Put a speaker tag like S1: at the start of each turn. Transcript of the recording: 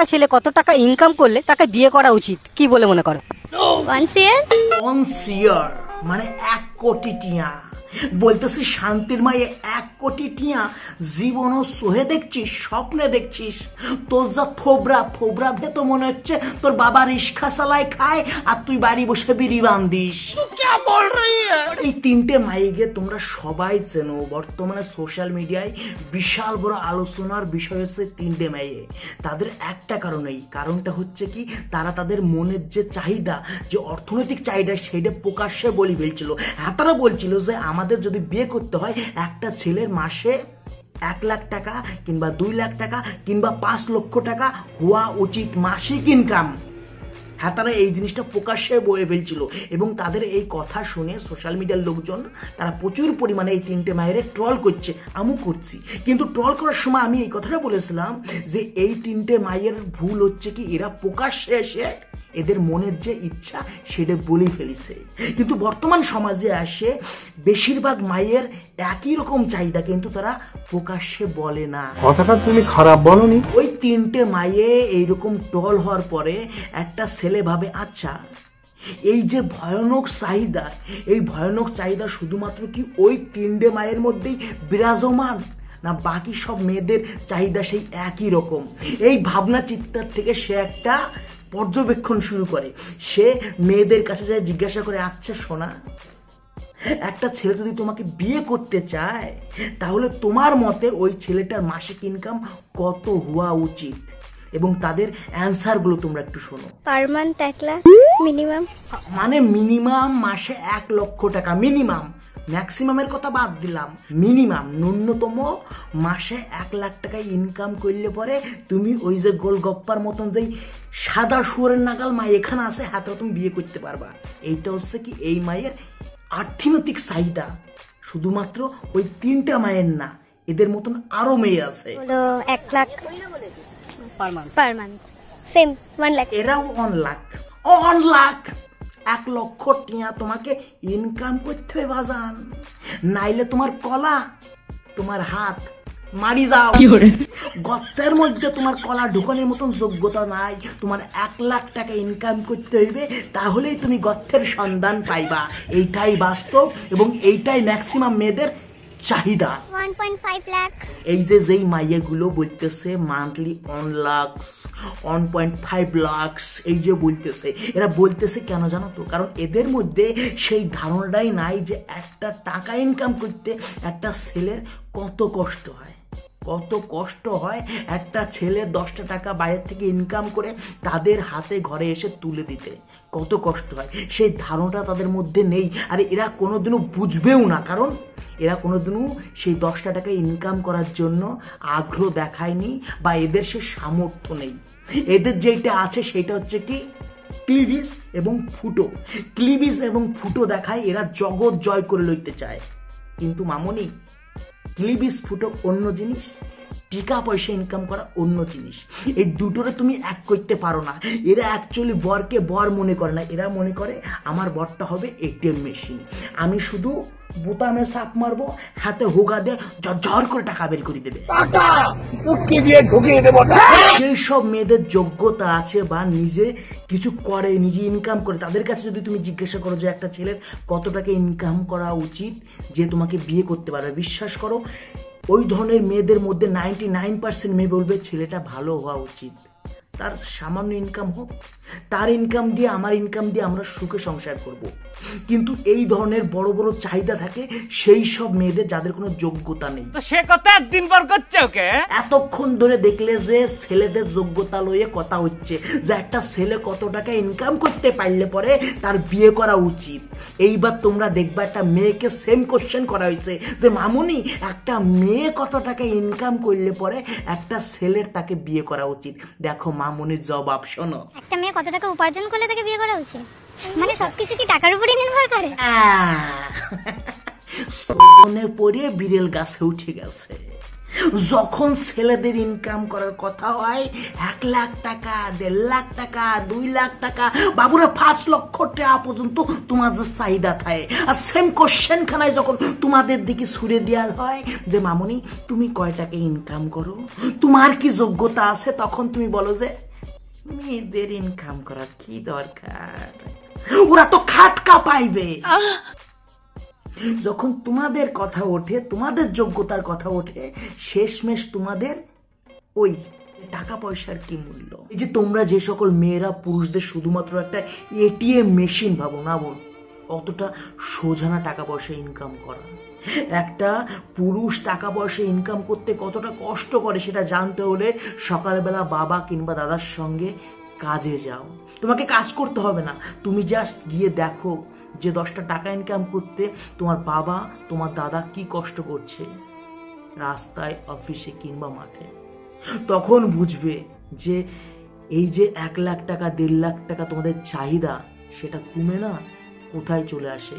S1: একটা ছেলে কত টাকা ইনকাম করলে তাকে বিয়ে করা উচিত কি বলে মনে করো?
S2: 1 CR মানে 1 কোটি টিয়া বলতেছি শান্তির মায়ে 1 কোটি টিয়া জীবনও সোহে দেখছিস, স্বপ্নে দেখছিস। তোর যা থোবরা ভে তো মনে হচ্ছে তোর বাবা রিক্সা চালায় খায় আর তুই বাড়ি বসে বিড়ি বান্ধিস। এই 3টে মাইকে তোমরা সবাই চেনো। বর্তমানে সোশ্যাল মিডিয়ায় বিশাল বড় আলোচনার বিষয় হচ্ছে 3টে মাইয়ে। তাদের একটা কারণেই, কারণটা হচ্ছে কি, তারা তাদের মনের যে চাহিদা, যে অর্থনৈতিক চাহিদা, সেটা প্রকাশ্যে বলি ফেলছিল। হ্যাঁ, তারা বলছিল যে আমাদের যদি বিয়ে করতে হয় একটা ছেলের মাসে 1 লাখ টাকা কিংবা 2 লাখ টাকা কিংবা 5 লক্ষ টাকা হওয়া উচিত মাসিক ইনকাম। হ্যাঁ, তারা এই জিনিসটা প্রকাশ্যে বলে ফেলছিল এবং তাদের এই কথা শুনে সোশ্যাল মিডিয়ার লোকজন তারা প্রচুর পরিমাণে এই 3টে মায়ের ট্রল করছে, আমিও করছি। কিন্তু ট্রল করার সময় আমি এই কথাটা বলেছিলাম যে এই 3টে মায়ের ভুল হচ্ছে কি, এরা প্রকাশ্যে এসে এদের মনের যে ইচ্ছা সেটা বলে ফেলিছে। কিন্তু বর্তমান সমাজে আসে বেশিরভাগ মায়ের একই রকম চাহিদা, কিন্তু তারা প্রকাশ্যে বলে না।
S3: কথাটা তুমি খারাপ বলনি।
S2: ওই 3টে মায়ে এইরকম টল হওয়ার পরে একটা ছেলে ভাবে, আচ্ছা এই যে ভয়ানক চাহিদা, এই ভয়ানক চাহিদা শুধুমাত্র কি ওই 3টে মায়ের মধ্যেই বিরাজমান, না বাকি সব মেয়েদের চাহিদা সেই একই রকম? এই ভাবনা চিন্তার থেকে সে একটা পর্যবেক্ষণ শুরু করে। সে মেয়েদের কাছে যায়, জিজ্ঞাসা করে, আচ্ছা সোনা, একটা ছেলে যদি তোমাকে বিয়ে করতে চায় তাহলে তোমার মতে ওই ছেলেটার মাসিক ইনকাম কত হওয়া উচিত? এবং তাদের অ্যান্সারগুলো তোমরা একটু শোনো।
S4: পার মান্থ 1 লাখ মিনিমাম,
S2: মানে মিনিমাম মাসে 1 লক্ষ টাকা মিনিমাম। ম্যাক্সিমামের কথা বাদ দিলাম, মিনিমাম ন্যূনতম মাসে 1 লাখ টাকা ইনকাম করলে পরে তুমি ওই যে গোলগপ্পার মতন যেই সাদা শুয়োরের নাগাল মা এখানে আছে, হাতে তুমি বিয়ে করতে পারবা। এইটা হচ্ছে কি এই মায়ের আর্থিনৈতিক চাহিদা। শুধুমাত্র ওই 3টা মায়ের না, এদের মতন আরো মেয়ে আছে।
S4: 1 lakh per month same 1 lakh,
S2: এরাও 1 লাখ 1 লক্ষ টিয়া তোমাকে ইনকাম করতে হবে বাজান, নাইলে তোমার কলা, তোমার হাত মারি যাও। গর্তের মধ্যে তোমার কলা ঢুকানোর মতন যোগ্যতা নাই। তোমার 1 লাখ টাকা ইনকাম করতে হইবে, তাহলেই তুমি গর্তের সন্ধান পাইবা। এইটাই বাস্তব এবং এইটাই ম্যাক্সিমাম মেয়েদের চাহিদা।
S4: 1.5 লাখ।
S2: এই যে যেই মাইয়াগুলো বলতেছে মান্থলি 1 লাখ 1.5 লাখ, এই যে বলতেছে, এরা বলতেছে কেন জানো তো? কারণ এদের মধ্যে সেই ধারণাটাই নাই যে একটা টাকা ইনকাম করতে একটা ছেলের কত কষ্ট হয়। কত কষ্ট হয় একটা ছেলে 10টা টাকা বাইরে থেকে ইনকাম করে তাদের হাতে ঘরে এসে তুলে দিতে, কত কষ্ট হয়। সেই ধারণাটা তাদের মধ্যে নেই, আর এরা কোনোদিনও বুঝবেও না, কারণ এরা কোনোদিনও সেই 10টা টাকা ইনকাম করার জন্য আগ্রহ দেখায়নি বা এদের সে সামর্থ্য নেই। এদের যেটা আছে সেটা হচ্ছে কি ক্লিভিজ এবং ফুটো। ক্লিভিজ এবং ফুটো দেখায় এরা জগৎ জয় করে লইতে চায়। কিন্তু মামনি, ক্লিভিজ ফুটো অন্য জিনিস, টাকা পয়সা ইনকাম করা অন্য জিনিস। এই দুটোরে তুমি এক করতে পারো না। এরা অ্যাকচুয়ালি বরকে বর মনে করে না, এরা মনে করে আমার বরটা হবে এটিএম মেশিন, আমি শুধু বোতামে চাপ মারবো, হাতে হোগা দিয়ে ঝর করে টাকা বের করে দেবে। সেই সব মেয়েদের যোগ্যতা আছে বা নিজে কিছু করে, নিজে ইনকাম করে, তাদের কাছে যদি তুমি জিজ্ঞাসা করো যে একটা ছেলের কত টাকা ইনকাম করা উচিত যে তোমাকে বিয়ে করতে পারবে, বিশ্বাস করো ওই ধরনের মেয়েদের মধ্যে 99% মেয়ে বলবে ছেলেটা ভালো হওয়া উচিত। তার সামান্য ইনকাম হোক, তার ইনকাম দিয়ে আমার ইনকাম দিয়ে আমরা সুখে সংসার করব। কিন্তু এই ধরনের বড় বড় চাহিদা থাকে সেই সব মেয়েদের যাদের কোনো যোগ্যতা নেই।
S5: তো সে কথা একদিন পর করছে ওকে।
S2: এতক্ষণ ধরে দেখলে যে ছেলেদের যোগ্যতা লইয়ে কথা হচ্ছে, যে একটা ছেলে কত টাকা ইনকাম করতে পারলে পরে তার বিয়ে করা উচিত। এইবার তোমরা দেখবা একটা মেয়েকে সেম কোশ্চেন করা হয়েছে যে মামুনি, একটা মেয়ে কত টাকা ইনকাম করলে পরে একটা ছেলের তাকে বিয়ে করা উচিত। দেখো মামুনির জবাব শোনো।
S4: একটা মেয়ে কত টাকা উপার্জন করলে তাকে বিয়ে করা উচিত? মানে সবকিছু কি টাকার উপরই নির্ভর করে?
S2: সোনে পড়ে বিড়েল গাছে উঠে গেছে। যখন ছেলেদের ইনকাম করার কথা হয় 1 লাখ টাকা, 1.5 লাখ টাকা, 2 লাখ টাকা, বাবুরা 5 লক্ষ টাকা পর্যন্ত তোমাদের চাহিদা থাকে। আর সেম কোশ্চেন খানায় যখন তোমাদের দিকে ছুড়ে দেওয়া হয় যে মামুনি তুমি কয় টাকা ইনকাম করো, তোমার কি যোগ্যতা আছে, তখন তুমি বলো যে মেয়েদের ইনকাম করার কি দরকার, ওরা তো খাটকা পাইবে। যখন তোমাদের কথা ওঠে, তোমাদের যোগ্যতার কথা ওঠে, শেষমেশ তোমাদের ওই টাকা পয়সার কি মূল্য। এই যে তোমরা যে সকল মেয়েরা পুরুষদের শুধুমাত্র একটা এটিএম মেশিন ভাবো, না বোন, অতটা সোজা না টাকা পয়সা ইনকাম করা। একটা পুরুষ টাকা পয়সা ইনকাম করতে কতটা কষ্ট করে সেটা জানতে হলে সকালবেলা বাবা কিংবা দাদার সঙ্গে কাজে যাও। তোমাকে কাজ করতে হবে না, তুমি জাস্ট গিয়ে দেখো যে 10টা টাকা ইনকাম করতে তোমার বাবা তোমার দাদা কি কষ্ট করছে রাস্তায়, অফিসে কিংবা মাঠে। তখন বুঝবে যে এই যে 1 লাখ টাকা 1.5 লাখ টাকা তোমাদের চাহিদা, সেটা কমে না কোথায় চলে আসে,